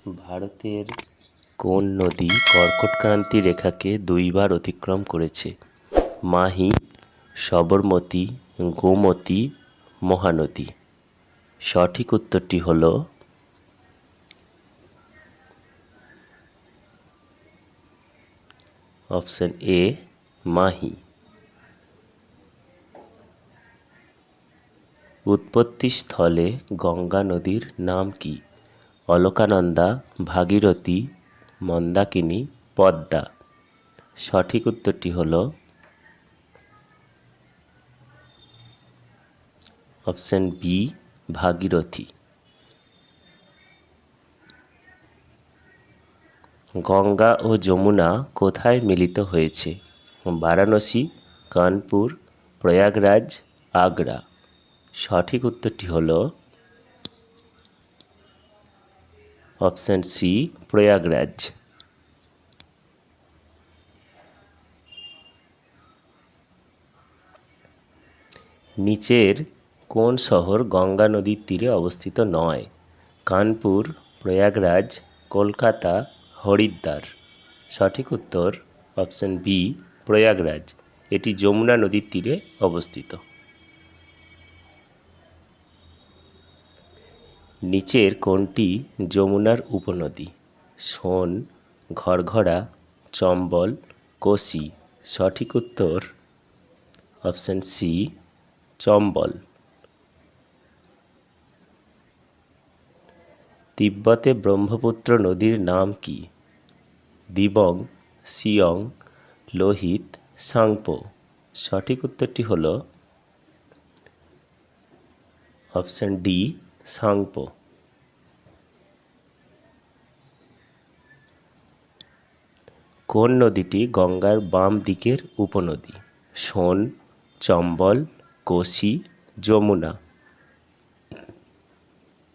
ভারতের কোন নদী কর্কটক্রান্তি রেখাকে দুইবার অতিক্রম করেছে? মাহি, সবরমতী, গোমতী, মহানদী। সঠিক উত্তরটি হল অপশন এ, মাহি। উৎপত্তিস্থলে গঙ্গা নদীর নাম কি? অলকানন্দা, ভাগীরথী, মন্দাকিনী, পদ্মা। সঠিক উত্তরটি হল অপশন বি, ভাগীরথী। গঙ্গা ও যমুনা কোথায় মিলিত হয়েছে? বারাণসী, কানপুর, প্রয়াগরাজ, আগ্রা। সঠিক উত্তরটি হল অপশন সি, প্রয়াগরাজ। নিচের কোন শহর গঙ্গা নদীর তীরে অবস্থিত নয়? কানপুর, প্রয়াগরাজ, কলকাতা, হরিদ্বার। সঠিক উত্তর অপশন বি, প্রয়াগরাজ। এটি যমুনা নদীর তীরে অবস্থিত। নিচের কোনটি যমুনার উপনদী? সোন, ঘরঘরা, চম্বল, কোসি। সঠিক উত্তর অপশন সি, চম্বল। তিব্বতে ব্রহ্মপুত্র নদীর নাম কি? দিবং, সিয়ং, লোহিত, সাংপো। সঠিক উত্তরটি হল অপশন ডি, সাংপো। কোন নদীটি গঙ্গার বাম দিকের উপনদী? সোন, চম্বল, কোসি, যমুনা।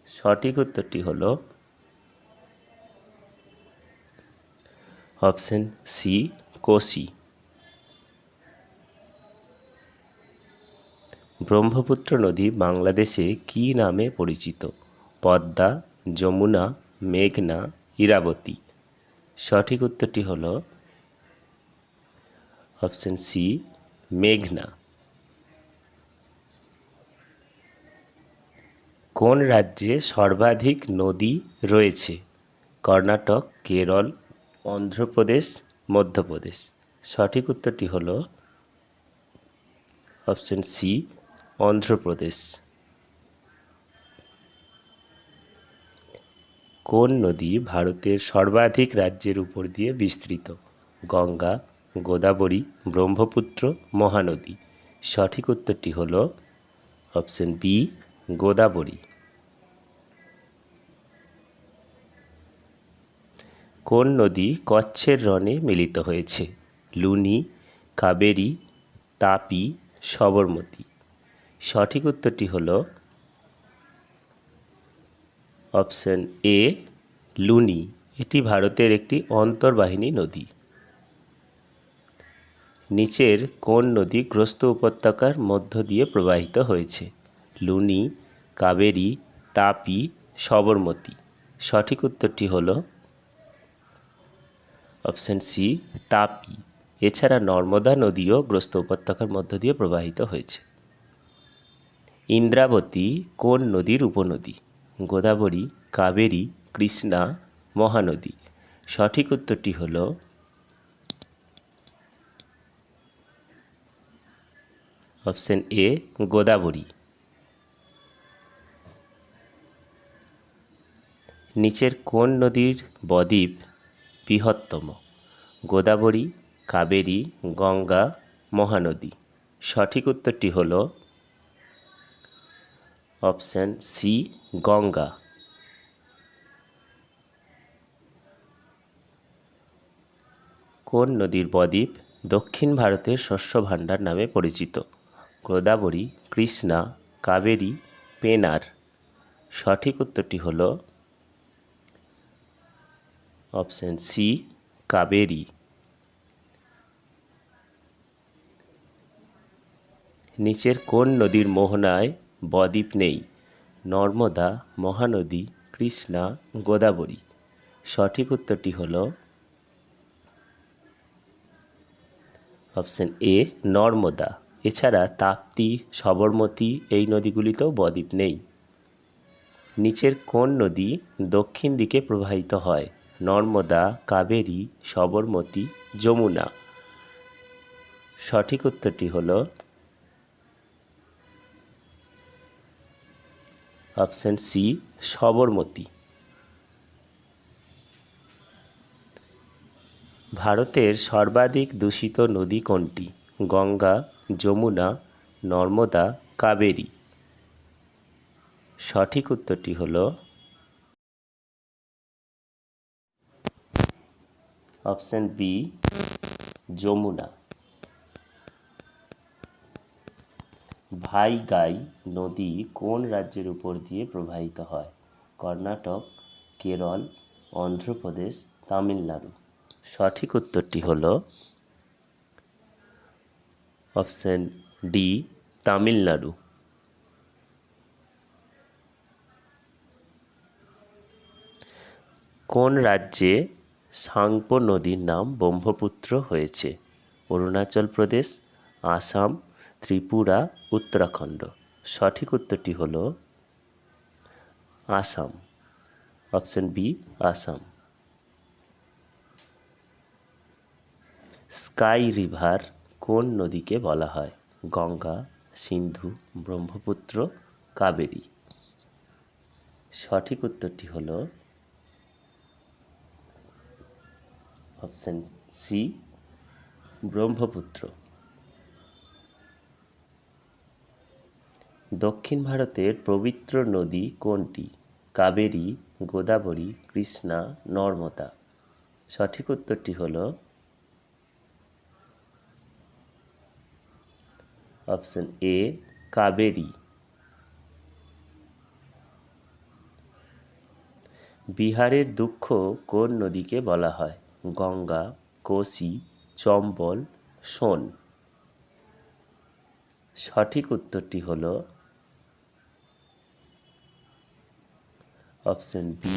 সঠিক উত্তরটি হল অপশন সি, কোসি। ব্রহ্মপুত্র নদী বাংলাদেশে কী নামে পরিচিত? পদ্মা, যমুনা, মেঘনা, ইরাবতী। সঠিক উত্তরটি হল অপশন সি, মেঘনা। কোন রাজ্যে সর্বাধিক নদী রয়েছে? কর্ণাটক, কেরল, অন্ধ্রপ্রদেশ, মধ্যপ্রদেশ। সঠিক উত্তরটি হল অপশন সি, অন্ধ্রপ্রদেশ। কোন নদী ভারতের সর্বাধিক রাজ্যের উপর দিয়ে বিস্তৃত? গঙ্গা, গোদাবরী, ব্রহ্মপুত্র, মহানদী। সঠিক উত্তরটি হল অপশন বি, গোদাবরী। কোন নদী কচ্ছের রণে মিলিত হয়েছে? লুনি, কাবেরী, তাপি, সবরমতী। সঠিক উত্তরটি হল অপশন এ, লুনি। এটি ভারতের একটি অন্তর্বাহিনী নদী। নিচের কোন নদী গ্রস্ত উপত্যকার মধ্য দিয়ে প্রবাহিত হয়েছে? লুনি, কাবেরী, তাপি, সবরমতী। সঠিক উত্তরটি হল অপশন সি, তাপি। এছাড়া নর্মদা নদীও গ্রস্ত উপত্যকার মধ্য দিয়ে প্রবাহিত হয়েছে। ইন্দ্রাবতী কোন নদীর উপনদী? গোদাবরী, কাবেরী, কৃষ্ণা, মহানদী। সঠিক উত্তরটি হল অপশন এ, গোদাবরী। নিচের কোন নদীর বদ্বীপ বৃহত্তম? গোদাবরী, কাবেরী, গঙ্গা, মহানদী। সঠিক উত্তরটি হল অপশন সি, গঙ্গা। কোন নদীর বদ্বীপ দক্ষিণ ভারতের শস্য ভাণ্ডার নামে পরিচিত? গোদাবরী, কৃষ্ণা, কাবেরী, পেনার। সঠিক উত্তরটি হল অপশন সি, কাবেরী। নিচের কোন নদীর মোহনায় বদ্বীপ নেই? নর্মদা, মহানদী, কৃষ্ণা, গোদাবরী। সঠিক উত্তরটি হলো অপশন এ নর্মদা। এছাড়া তাপ্তি, সবরমতী এই নদীগুলিতেও বদ্বীপ নেই। নিচের কোন নদী দক্ষিণ দিকে প্রবাহিত হয়? নর্মদা, কাবেরী, সবরমতী, যমুনা। সঠিক উত্তরটি হলো অপশন সি সবরমতী। ভারতের সর্বাধিক দূষিত নদী কোনটি? গঙ্গা, যমুনা, নর্মদা, কাবেরী। সঠিক উত্তরটি হলো অপশন বি যমুনা। ভাইগাই নদী কোন রাজ্যের উপর দিয়ে প্রবাহিত হয়? কর্ণাটক, কেরল, অন্ধ্রপ্রদেশ, তামিলনাড়ু। সঠিক উত্তরটি হলো অপশন ডি তামিলনাড়ু। কোন রাজ্যে সাংপো নদীর নাম ব্রহ্মপুত্র হয়েছে? অরুণাচল প্রদেশ, আসাম, ত্রিপুরা, উত্তরাখণ্ড। সঠিক উত্তরটি হলো Assam. Option B Assam. Sky river কোন নদীকে বলা হয়? গঙ্গা, সিন্ধু, ব্রহ্মপুত্র, কাবেরী। সঠিক উত্তরটি হলো অপশন সি ব্রহ্মপুত্র। দক্ষিণ ভারতের পবিত্র নদী কোনটি? কাবেরী, গোদাবরী, কৃষ্ণা, নর্মদা। সঠিক উত্তরটি হলো অপশন এ কাবেরী। বিহারের দুঃখ কোন নদীকে বলা হয়? গঙ্গা, কোসি, চম্বল, সোন। সঠিক উত্তরটি হলো অপশন বি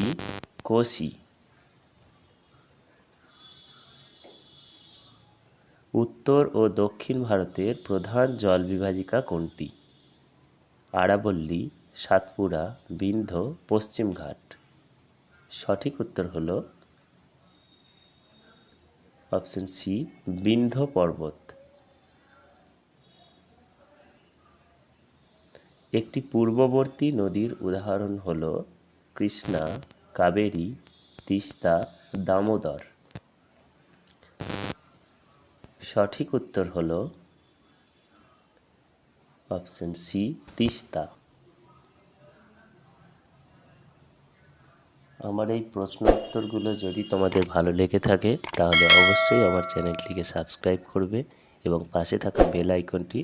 কোসি। উত্তর ও দক্ষিণ ভারতের প্রধান জল বিভাজিকা কোনটি? আরাবল্লী, সাতপুরা, বিন্ধ্য, পশ্চিমঘাট। সঠিক উত্তর হলো অপশন সি বিন্ধ্য পর্বত। একটি পূর্ববর্তী নদীর উদাহরণ হল কৃষ্ণা, কাবেরী, তিস্তা, দামোদর। সঠিক উত্তর হল অপশন সি তিস্তা। আমার এই প্রশ্ন উত্তরগুলো যদি তোমাদের ভালো লেগে থাকে তাহলে অবশ্যই আমার চ্যানেলটিকে সাবস্ক্রাইব করবে এবং পাশে থাকা বেল আইকনটি